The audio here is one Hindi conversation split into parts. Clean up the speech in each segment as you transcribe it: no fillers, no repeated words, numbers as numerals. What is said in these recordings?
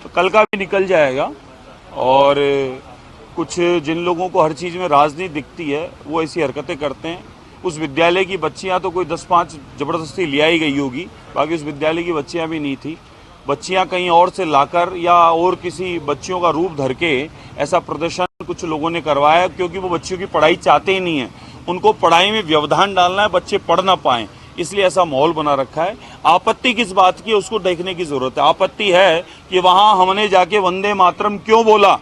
तो कल का भी निकल जाएगा। और कुछ जिन लोगों को हर चीज़ में राजनीति दिखती है वो ऐसी हरकतें करते हैं। उस विद्यालय की बच्चियां तो कोई 10-5 ज़बरदस्ती ले आई गई होगी, बाकी उस विद्यालय की बच्चियां भी नहीं थी। बच्चियां कहीं और से लाकर या और किसी बच्चियों का रूप धर के ऐसा प्रदर्शन कुछ लोगों ने करवाया, क्योंकि वो बच्चियों की पढ़ाई चाहते ही नहीं है। उनको पढ़ाई में व्यवधान डालना है, बच्चे पढ़ ना पाएं, इसलिए ऐसा माहौल बना रखा है। आपत्ति किस बात की है उसको देखने की जरूरत है। आपत्ति है कि वहां हमने जाके वंदे मातरम क्यों बोला,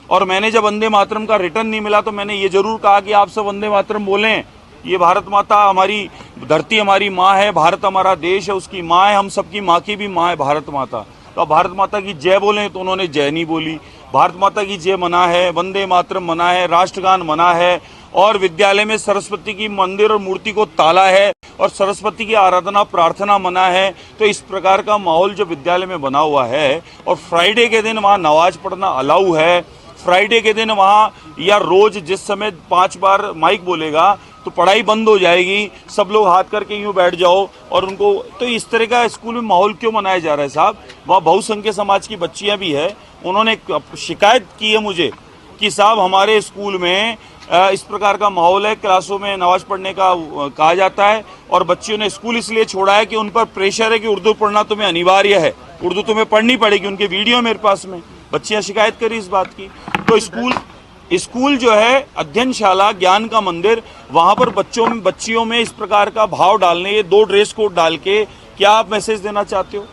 और मैंने जब वंदे मातरम का रिटर्न नहीं मिला तो मैंने ये जरूर कहा कि आप सब वंदे मातरम बोलें। ये भारत माता हमारी धरती, हमारी माँ है, भारत हमारा देश है, उसकी माँ है, हम सबकी माँ की भी माँ है भारत माता। तो भारत माता की जय बोलें तो उन्होंने जय नहीं बोली। भारत माता की जय मना है, वंदे मातरम मना है, राष्ट्रगान मना है, और विद्यालय में सरस्वती की मंदिर और मूर्ति को ताला है, और सरस्वती की आराधना प्रार्थना मना है। तो इस प्रकार का माहौल जो विद्यालय में बना हुआ है, और फ्राइडे के दिन वहाँ नमाज पढ़ना अलाउ है। फ्राइडे के दिन वहाँ या रोज जिस समय 5 बार माइक बोलेगा तो पढ़ाई बंद हो जाएगी, सब लोग हाथ करके यूं बैठ जाओ और उनको। तो इस तरह का स्कूल में माहौल क्यों मनाया जा रहा है साहब? वहाँ बहुसंख्यक समाज की बच्चियां भी है, उन्होंने शिकायत की है मुझे कि साहब हमारे स्कूल में इस प्रकार का माहौल है, क्लासों में नमाज पढ़ने का कहा जाता है, और बच्चियों ने स्कूल इसलिए छोड़ा है कि उन पर प्रेशर है कि उर्दू पढ़ना तुम्हें अनिवार्य है, उर्दू तुम्हें पढ़नी पड़ेगी। उनके वीडियो मेरे पास में, बच्चियां शिकायत करी इस बात की। तो स्कूल जो है अध्ययनशाला, ज्ञान का मंदिर, वहां पर बच्चियों में इस प्रकार का भाव डालने, ये 2 ड्रेस कोड डाल के क्या आप मैसेज देना चाहते हो?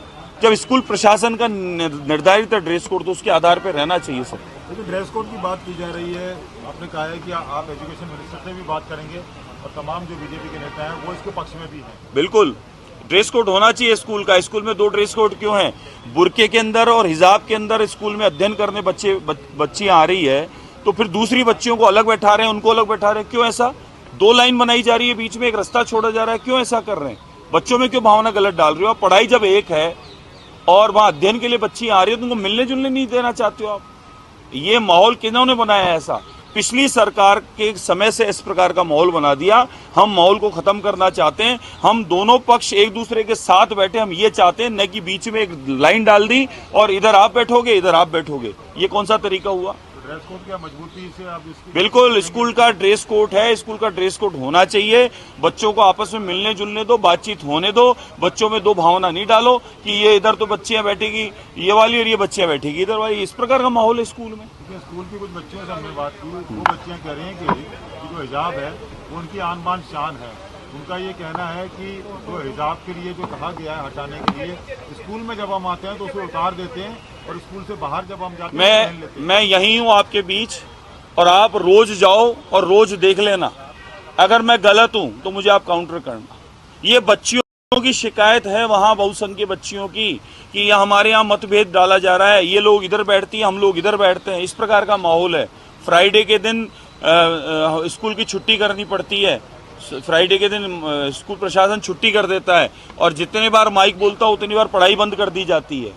जब स्कूल प्रशासन का निर्धारित ड्रेस कोड तो उसके आधार पर रहना चाहिए सब। लेकिन ड्रेस कोड की बात की जा रही है, आपने कहा है कि आप एजुकेशन मिनिस्टर से भी बात करेंगे और तमाम जो बीजेपी के नेता हैं वो इसके पक्ष में भी हैं। बिल्कुल, ड्रेस कोड होना चाहिए स्कूल का। स्कूल में 2 ड्रेस कोड क्यों है? बुरके के अंदर और हिजाब के अंदर स्कूल में अध्ययन करने बच्चियां आ रही है, तो फिर दूसरी बच्चियों को अलग बैठा रहे हैं, उनको अलग बैठा रहे हैं। क्यों ऐसा? 2 लाइन बनाई जा रही है, बीच में एक रास्ता छोड़ा जा रहा है, क्यों ऐसा कर रहे हैं? बच्चों में क्यों भावना गलत डाल रहे हो? पढ़ाई जब एक है और वहां अध्ययन के लिए बच्ची आ रही है, तो उनको मिलने जुलने नहीं देना चाहते हो आप? ये माहौल किन्होंने बनाया है ऐसा? पिछली सरकार के समय से इस प्रकार का माहौल बना दिया। हम माहौल को खत्म करना चाहते हैं। हम दोनों पक्ष एक दूसरे के साथ बैठे, हम ये चाहते हैं, न कि बीच में एक लाइन डाल दी और इधर आप बैठोगे इधर आप बैठोगे। ये कौन सा तरीका हुआ? ड्रेस कोड क्या मजबूती से आप इसकी? बिल्कुल, स्कूल का ड्रेस कोड है, स्कूल का ड्रेस कोड होना चाहिए। बच्चों को आपस में मिलने जुलने दो, बातचीत होने दो। बच्चों में 2 भावना नहीं डालो कि ये इधर तो बच्चियां बैठेगी ये वाली और ये बच्चियां बैठेगी इधर वाली। इस प्रकार का माहौल है स्कूल में। स्कूल की कुछ बच्चियों से हमने बात की, वो बच्चियां कह रही हैं कि जो हिजाब है वो उनकी आन बान शान है। उनका ये कहना है कि जो हिजाब के लिए जो कहा गया है हटाने के लिए, स्कूल में जब हम आते हैं तो उसे उतार देते हैं, और स्कूल से बाहर जब हम जाते हैं मैं यही हूँ आपके बीच, और आप रोज जाओ और रोज देख लेना। अगर मैं गलत हूं तो मुझे आप काउंटर करना। ये बच्चियों की शिकायत है वहां बहुसंख्यक बच्चियों की कि हमारे यहाँ मतभेद डाला जा रहा है, ये लोग इधर बैठती हैं, हम लोग इधर बैठते हैं। इस प्रकार का माहौल है। फ्राइडे के दिन स्कूल की छुट्टी करनी पड़ती है। फ्राइडे के दिन स्कूल प्रशासन छुट्टी कर देता है, और जितने बार माइक बोलता है उतनी बार पढ़ाई बंद कर दी जाती है।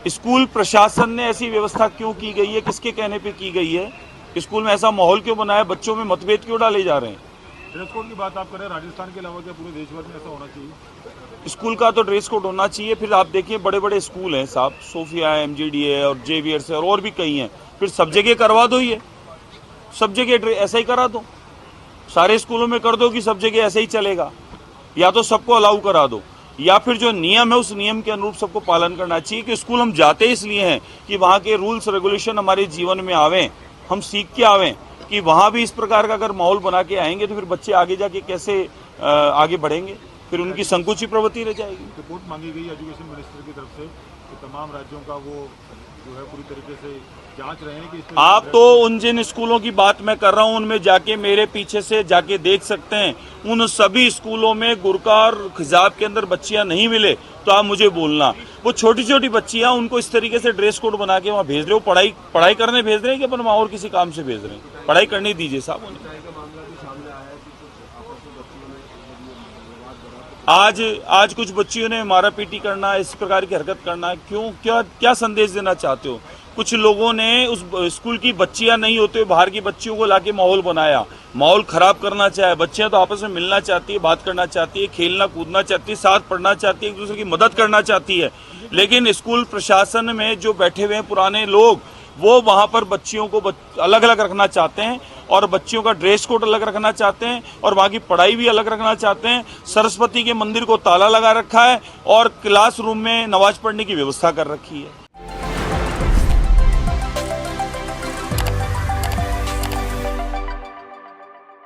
स्कूल प्रशासन ने ऐसी व्यवस्था क्यों की गई है? किसके कहने पे की गई है? स्कूल में ऐसा माहौल क्यों बनाया? बच्चों में मतभेद क्यों डाले जा रहे हैं? ड्रेस कोड की बात आप करें, राजस्थान के अलावा क्या पूरे देश भर में ऐसा होना चाहिए? स्कूल का तो ड्रेस कोड होना चाहिए। फिर आप देखिए बड़े बड़े स्कूल हैं साहब, सोफिया है, MGD है, और JVR है, और भी कई हैं। फिर सब जगह करवा दो, ये सब जगह ऐसा ही करा दो। सारे स्कूलों में कर दो कि सब जगह ऐसे ही चलेगा। या तो सबको अलाउ करा दो, या फिर जो नियम है उस नियम के अनुरूप सबको पालन करना चाहिए। कि स्कूल हम जाते इसलिए हैं कि वहाँ के रूल्स रेगुलेशन हमारे जीवन में आवें, हम सीख के आवें। कि वहाँ भी इस प्रकार का अगर माहौल बना के आएंगे तो फिर बच्चे आगे जाके कैसे आगे बढ़ेंगे? फिर उनकी संकुची प्रवृत्ति रह जाएगी। रिपोर्ट मांगी गई एजुकेशन मिनिस्टर की तरफ से कि तमाम राज्यों का वो जो है पूरी तरीके से जांच रहे हैं कि आप तो उन जिन स्कूलों की बात मैं कर रहा हूं उनमें जाके मेरे पीछे से जाके देख सकते हैं। उन सभी स्कूलों में गुरका और हिजाब के अंदर बच्चियां नहीं मिले तो आप मुझे बोलना। वो छोटी छोटी बच्चियां, उनको इस तरीके से ड्रेस कोड बना के वहां भेज रहे हो। पढ़ाई करने भेज रहे हैं कि अपन वहां और किसी काम से भेज रहे हैं? पढ़ाई करने दीजिए साहब उन्हें। आज कुछ बच्चियों ने मारा पीटी करना, इस प्रकार की हरकत करना, क्यों? क्या संदेश देना चाहते हो? कुछ लोगों ने उस स्कूल की बच्चियां नहीं होते हुए बाहर की बच्चियों को लाके माहौल बनाया, माहौल खराब करना चाहे। बच्चियां तो आपस में मिलना चाहती है, बात करना चाहती है, खेलना कूदना चाहती है, साथ पढ़ना चाहती है, एक दूसरे की मदद करना चाहती है। लेकिन स्कूल प्रशासन में जो बैठे हुए हैं पुराने लोग, वो वहां पर बच्चियों को अलग अलग रखना चाहते हैं और बच्चियों का ड्रेस कोड अलग रखना चाहते हैं और वहां की पढ़ाई भी अलग रखना चाहते हैं। सरस्वती के मंदिर को ताला लगा रखा है और क्लासरूम में नमाज पढ़ने की व्यवस्था कर रखी है।